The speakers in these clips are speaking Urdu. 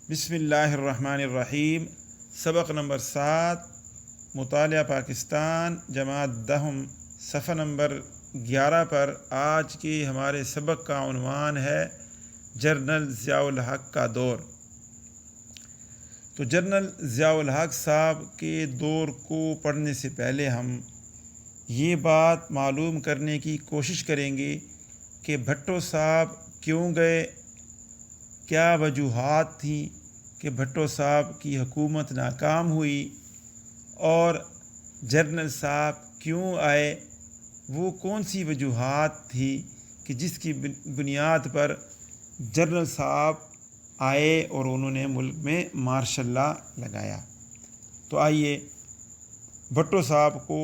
بسم اللہ الرحمن الرحیم۔ سبق نمبر 7، مطالعہ پاکستان جماعت دہم، صفحہ نمبر 11 پر آج کے ہمارے سبق کا عنوان ہے جنرل ضیاء الحق کا دور۔ تو جنرل ضیاء الحق صاحب کے دور کو پڑھنے سے پہلے ہم یہ بات معلوم کرنے کی کوشش کریں گے کہ بھٹو صاحب کیوں گئے، کیا وجوہات تھیں کہ بھٹو صاحب کی حکومت ناکام ہوئی، اور جنرل صاحب کیوں آئے، وہ کون سی وجوہات تھی کہ جس کی بنیاد پر جنرل صاحب آئے اور انہوں نے ملک میں مارشل لا لگایا۔ تو آئیے بھٹو صاحب کو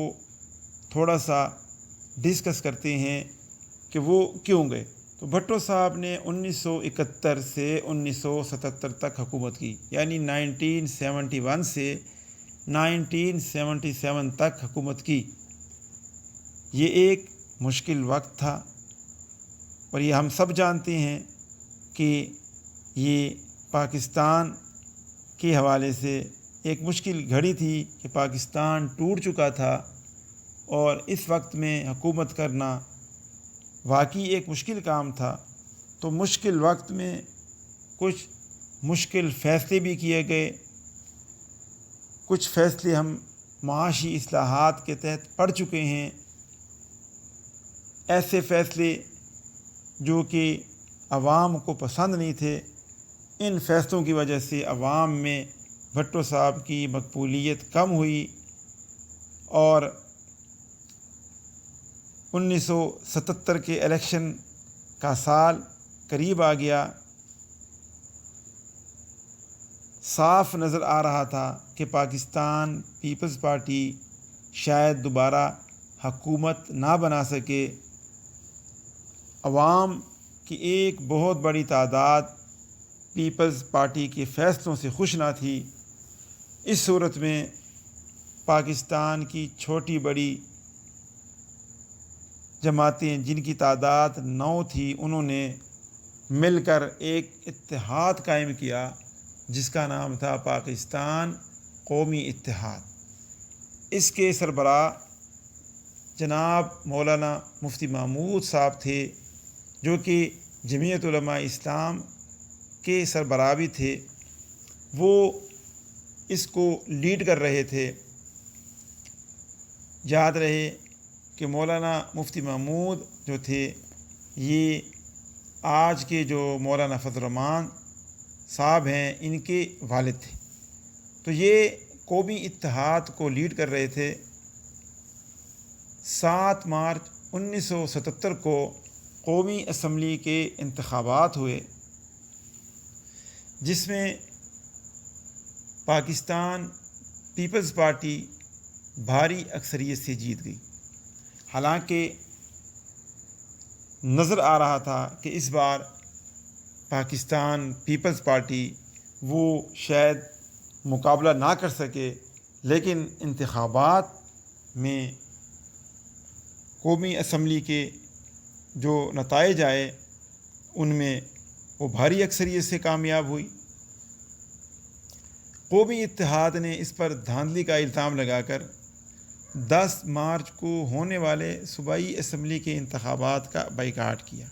تھوڑا سا ڈسکس کرتے ہیں کہ وہ کیوں گئے۔ تو بھٹو صاحب نے 1971 سے 1977 تک حکومت کی، یعنی 1971 سے 1977 تک حکومت کی۔ یہ ایک مشکل وقت تھا، اور یہ ہم سب جانتے ہیں کہ یہ پاکستان کے حوالے سے ایک مشکل گھڑی تھی کہ پاکستان ٹوٹ چکا تھا، اور اس وقت میں حکومت کرنا واقعی ایک مشکل کام تھا۔ تو مشکل وقت میں کچھ مشکل فیصلے بھی کیے گئے، کچھ فیصلے ہم معاشی اصلاحات کے تحت پڑھ چکے ہیں، ایسے فیصلے جو کہ عوام کو پسند نہیں تھے۔ ان فیصلوں کی وجہ سے عوام میں بھٹو صاحب کی مقبولیت کم ہوئی، اور 1977 کے الیکشن کا سال قریب آ گیا۔ صاف نظر آ رہا تھا کہ پاکستان پیپلز پارٹی شاید دوبارہ حکومت نہ بنا سکے۔ عوام کی ایک بہت بڑی تعداد پیپلز پارٹی کے فیصلوں سے خوش نہ تھی۔ اس صورت میں پاکستان کی چھوٹی بڑی جماعتیں جن کی تعداد 9 تھی، انہوں نے مل کر ایک اتحاد قائم کیا جس کا نام تھا پاکستان قومی اتحاد۔ اس کے سربراہ جناب مولانا مفتی محمود صاحب تھے، جو کہ جمعیت علماء اسلام کے سربراہ بھی تھے۔ وہ اس کو لیڈ کر رہے تھے۔ یاد رہے کہ مولانا مفتی محمود جو تھے، یہ آج کے جو مولانا فضل الرحمان صاحب ہیں، ان کے والد تھے۔ تو یہ قومی اتحاد کو لیڈ کر رہے تھے۔ 7 مارچ 1977 کو قومی اسمبلی کے انتخابات ہوئے، جس میں پاکستان پیپلز پارٹی بھاری اکثریت سے جیت گئی۔ حالانکہ نظر آ رہا تھا کہ اس بار پاکستان پیپلز پارٹی وہ شاید مقابلہ نہ کر سکے، لیکن انتخابات میں قومی اسمبلی کے جو نتائج آئے ان میں وہ بھاری اکثریت سے کامیاب ہوئی۔ قومی اتحاد نے اس پر دھاندلی کا الزام لگا کر 10 مارچ کو ہونے والے صوبائی اسمبلی کے انتخابات کا بائیکاٹ کیا۔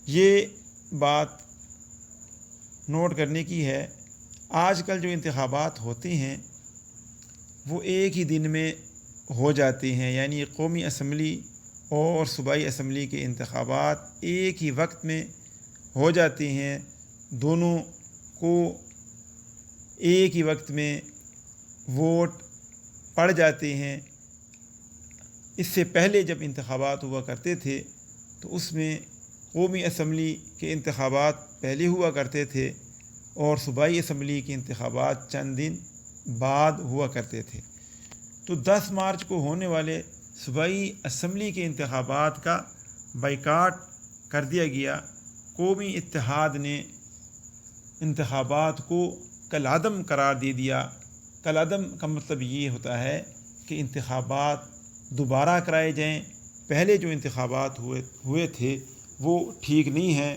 یہ بات نوٹ کرنے کی ہے، آج کل جو انتخابات ہوتے ہیں وہ ایک ہی دن میں ہو جاتے ہیں، یعنی قومی اسمبلی اور صوبائی اسمبلی کے انتخابات ایک ہی وقت میں ہو جاتے ہیں، دونوں کو ایک ہی وقت میں ووٹ پڑ جاتے ہیں۔ اس سے پہلے جب انتخابات ہوا کرتے تھے تو اس میں قومی اسمبلی کے انتخابات پہلے ہوا کرتے تھے، اور صوبائی اسمبلی کے انتخابات چند دن بعد ہوا کرتے تھے۔ تو 10 مارچ کو ہونے والے صوبائی اسمبلی کے انتخابات کا بائیکاٹ کر دیا گیا۔ قومی اتحاد نے انتخابات کو کالعدم قرار دے دیا۔ کالعدم کا مطلب یہ ہوتا ہے کہ انتخابات دوبارہ کرائے جائیں، پہلے جو انتخابات ہوئے تھے وہ ٹھیک نہیں ہیں،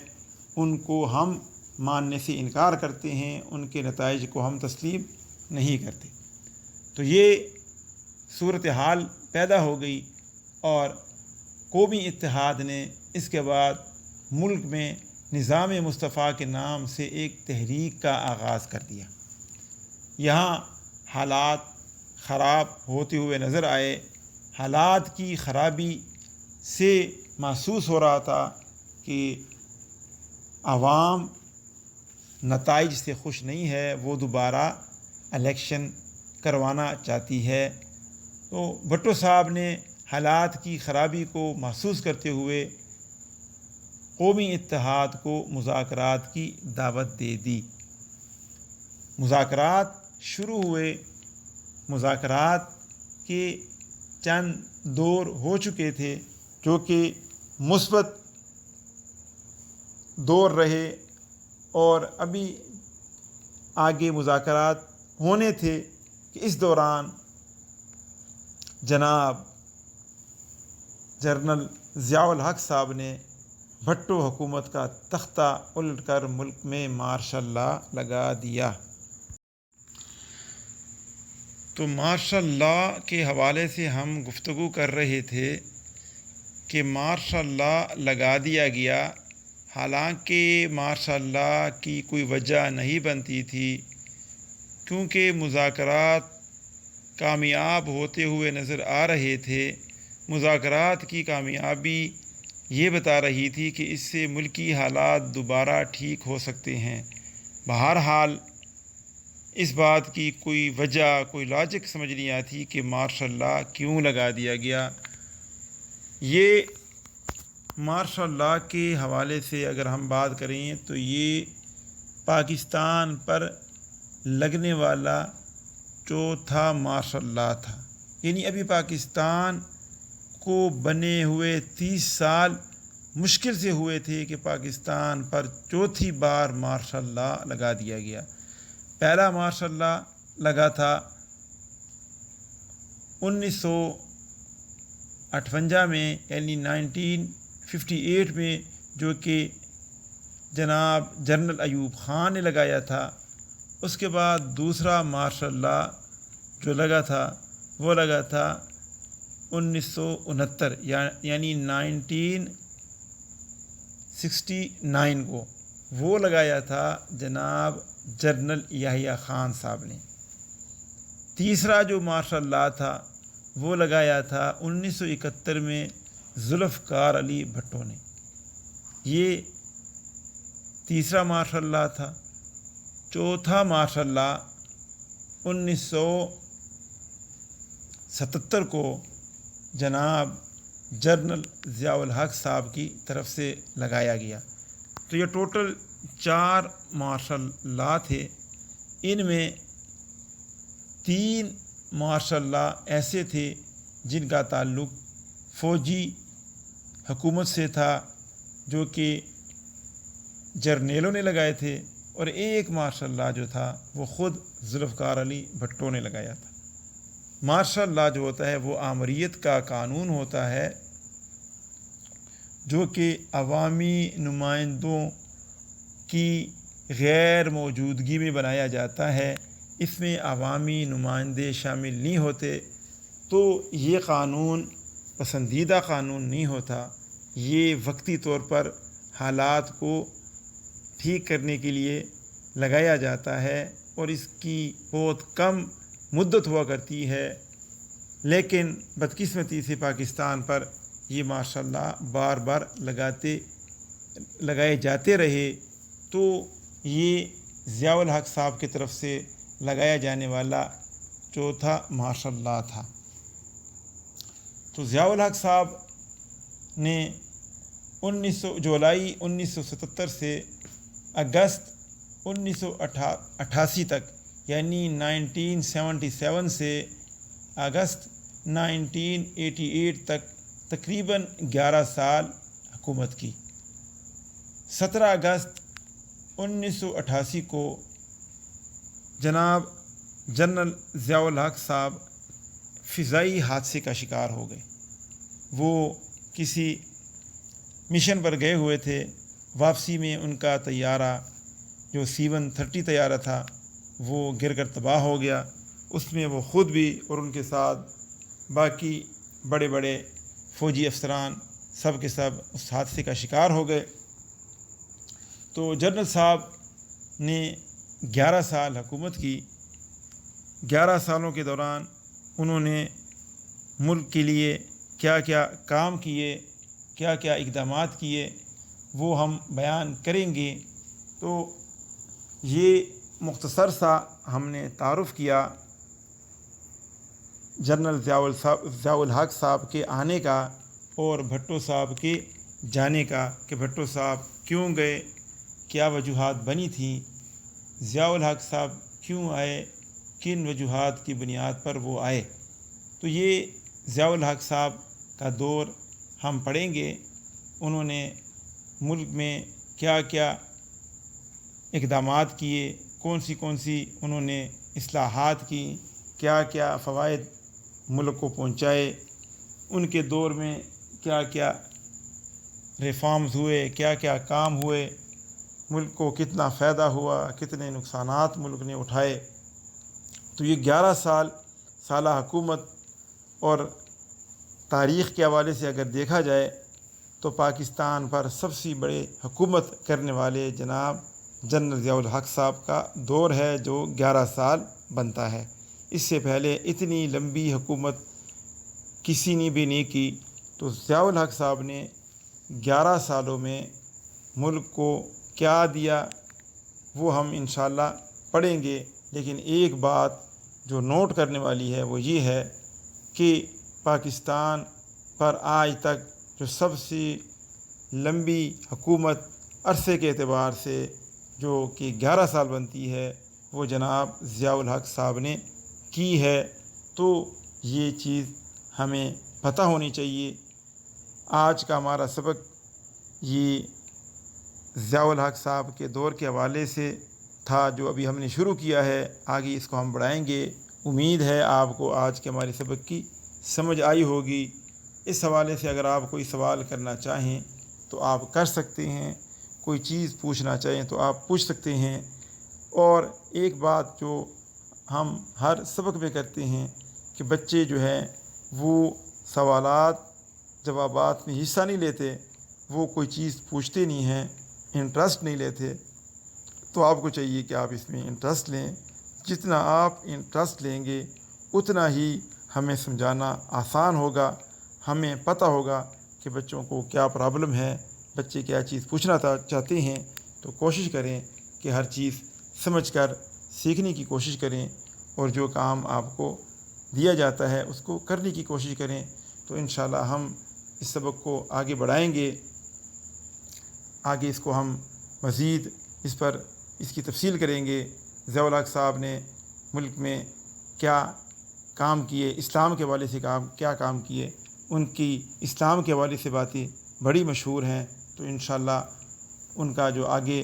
ان کو ہم ماننے سے انکار کرتے ہیں، ان کے نتائج کو ہم تسلیم نہیں کرتے۔ تو یہ صورتحال پیدا ہو گئی اور قومی اتحاد نے اس کے بعد ملک میں نظام مصطفیٰ کے نام سے ایک تحریک کا آغاز کر دیا۔ یہاں حالات خراب ہوتے ہوئے نظر آئے۔ حالات کی خرابی سے محسوس ہو رہا تھا کہ عوام نتائج سے خوش نہیں ہے، وہ دوبارہ الیکشن کروانا چاہتی ہے۔ تو بھٹو صاحب نے حالات کی خرابی کو محسوس کرتے ہوئے قومی اتحاد کو مذاکرات کی دعوت دے دی۔ مذاکرات شروع ہوئے۔ مذاکرات کے چند دور ہو چکے تھے جو کہ مثبت دور رہے، اور ابھی آگے مذاکرات ہونے تھے کہ اس دوران جناب جنرل ضیاء الحق صاحب نے بھٹو حکومت کا تختہ الٹ کر ملک میں مارشل لا لگا دیا۔ تو مارشل لا کے حوالے سے ہم گفتگو کر رہے تھے کہ مارشل لا لگا دیا گیا، حالانکہ مارشل لا کی کوئی وجہ نہیں بنتی تھی، کیونکہ مذاکرات کامیاب ہوتے ہوئے نظر آ رہے تھے۔ مذاکرات کی کامیابی یہ بتا رہی تھی کہ اس سے ملکی حالات دوبارہ ٹھیک ہو سکتے ہیں۔ بہرحال اس بات کی کوئی وجہ، کوئی لاجک سمجھ نہیں آتی کہ مارشل لا کیوں لگا دیا گیا۔ یہ مارشل لا کے حوالے سے اگر ہم بات کریں تو یہ پاکستان پر لگنے والا چوتھا مارشل لا تھا، یعنی ابھی پاکستان کو بنے ہوئے 30 سال مشکل سے ہوئے تھے کہ پاکستان پر چوتھی بار مارشل لا لگا دیا گیا۔ پہلا مارشل لا لگا تھا 1958 میں، یعنی 1958 میں، جو کہ جناب جنرل ایوب خان نے لگایا تھا۔ اس کے بعد دوسرا مارشل لا جو لگا تھا وہ لگا تھا 1969 یعنی 1969 کو، وہ لگایا تھا جناب جنرل یحییٰ خان صاحب نے۔ تیسرا جو مارشل لا تھا وہ لگایا تھا 1971 میں ذوالفقار علی بھٹو نے۔ یہ تیسرا مارشل لا تھا۔ چوتھا مارشل لا 1977 کو جناب جنرل ضیاء الحق صاحب کی طرف سے لگایا گیا۔ تو یہ ٹوٹل 4 مارشل لا تھے۔ ان میں 3 مارشل لا ایسے تھے جن کا تعلق فوجی حکومت سے تھا، جو کہ جرنیلوں نے لگائے تھے، اور ایک مارشل لا جو تھا وہ خود ذوالفقار علی بھٹو نے لگایا تھا۔ مارشل لا جو ہوتا ہے وہ آمریت کا قانون ہوتا ہے، جو کہ عوامی نمائندوں کی غیر موجودگی میں بنایا جاتا ہے۔ اس میں عوامی نمائندے شامل نہیں ہوتے، تو یہ قانون پسندیدہ قانون نہیں ہوتا۔ یہ وقتی طور پر حالات کو ٹھیک کرنے کے لیے لگایا جاتا ہے، اور اس کی بہت کم مدت ہوا کرتی ہے، لیکن بدقسمتی سے پاکستان پر یہ مارشل لا بار بار لگائے جاتے رہے۔ تو یہ ضیاء الحق صاحب کی طرف سے لگایا جانے والا چوتھا مارشل لا تھا۔ تو ضیاء الحق صاحب نے جولائی 1977 سے اگست 1988 تک، یعنی 1977 سے اگست 1988 تک تقریباً 11 سال حکومت کی۔ 17 اگست 1988 کو جناب جنرل ضیاء الحق صاحب فضائی حادثے کا شکار ہو گئے۔ وہ کسی مشن پر گئے ہوئے تھے، واپسی میں ان کا طیارہ جو C-130 طیارہ تھا وہ گر کر تباہ ہو گیا، اس میں وہ خود بھی اور ان کے ساتھ باقی بڑے بڑے فوجی افسران سب کے سب اس حادثے کا شکار ہو گئے۔ تو جنرل صاحب نے 11 سال حکومت کی۔ 11 سالوں کے دوران انہوں نے ملک کے لیے کیا کیا کام کیے، کیا کیا اقدامات کیے، وہ ہم بیان کریں گے۔ تو یہ مختصر سا ہم نے تعارف کیا جنرل ضیاء الحق صاحب کے آنے کا اور بھٹو صاحب کے جانے کا، کہ بھٹو صاحب کیوں گئے، کیا وجوہات بنی تھیں، ضیاء الحق صاحب کیوں آئے، کن وجوہات کی بنیاد پر وہ آئے۔ تو یہ ضیاء الحق صاحب کا دور ہم پڑھیں گے، انہوں نے ملک میں کیا کیا اقدامات کیے، کون سی انہوں نے اصلاحات کی، کیا کیا فوائد ملک کو پہنچائے، ان کے دور میں کیا کیا ریفارمز ہوئے، کیا کیا کام ہوئے، ملک کو کتنا فائدہ ہوا، کتنے نقصانات ملک نے اٹھائے۔ تو یہ 11 سالہ حکومت اور تاریخ کے حوالے سے اگر دیکھا جائے تو پاکستان پر سب سے بڑے حکومت کرنے والے جناب جنرل ضیاء الحق صاحب کا دور ہے، جو 11 سال بنتا ہے۔ اس سے پہلے اتنی لمبی حکومت کسی نے بھی نہیں کی۔ تو ضیاء الحق صاحب نے 11 سالوں میں ملک کو کیا دیا وہ ہم انشاءاللہ پڑھیں گے، لیکن ایک بات جو نوٹ کرنے والی ہے وہ یہ ہے کہ پاکستان پر آج تک جو سب سے لمبی حکومت عرصے کے اعتبار سے جو کہ 11 سال بنتی ہے وہ جناب ضیاء الحق صاحب نے کی ہے۔ تو یہ چیز ہمیں پتہ ہونی چاہیے۔ آج کا ہمارا سبق یہ ضیاء الحق صاحب کے دور کے حوالے سے تھا، جو ابھی ہم نے شروع کیا ہے، آگے اس کو ہم بڑھائیں گے۔ امید ہے آپ کو آج کے ہمارے سبق کی سمجھ آئی ہوگی۔ اس حوالے سے اگر آپ کوئی سوال کرنا چاہیں تو آپ کر سکتے ہیں، کوئی چیز پوچھنا چاہیں تو آپ پوچھ سکتے ہیں۔ اور ایک بات جو ہم ہر سبق میں کرتے ہیں کہ بچے جو ہیں وہ سوالات جوابات میں حصہ نہیں لیتے، وہ کوئی چیز پوچھتے نہیں ہیں، انٹرسٹ نہیں لیتے۔ تو آپ کو چاہیے کہ آپ اس میں انٹرسٹ لیں۔ جتنا آپ انٹرسٹ لیں گے اتنا ہی ہمیں سمجھانا آسان ہوگا، ہمیں پتہ ہوگا کہ بچوں کو کیا پرابلم ہے، بچے کیا چیز پوچھنا چاہتے ہیں۔ تو کوشش کریں کہ ہر چیز سمجھ کر سیکھنے کی کوشش کریں، اور جو کام آپ کو دیا جاتا ہے اس کو کرنے کی کوشش کریں۔ تو انشاءاللہ ہم اس سبق کو آگے بڑھائیں گے، آگے اس کو ہم مزید اس کی تفصیل کریں گے۔ ضیاء الحق صاحب نے ملک میں کیا کام کیے، اسلام کے حوالے سے کیا کام کیے، ان کی اسلام کے حوالے سے باتیں بڑی مشہور ہیں۔ تو انشاءاللہ ان کا جو آگے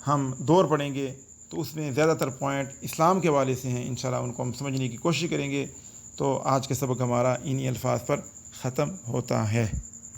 ہم دور پڑھیں گے تو اس میں زیادہ تر پوائنٹ اسلام کے حوالے سے ہیں، انشاءاللہ ان کو ہم سمجھنے کی کوشش کریں گے۔ تو آج کا سبق ہمارا انہی الفاظ پر ختم ہوتا ہے۔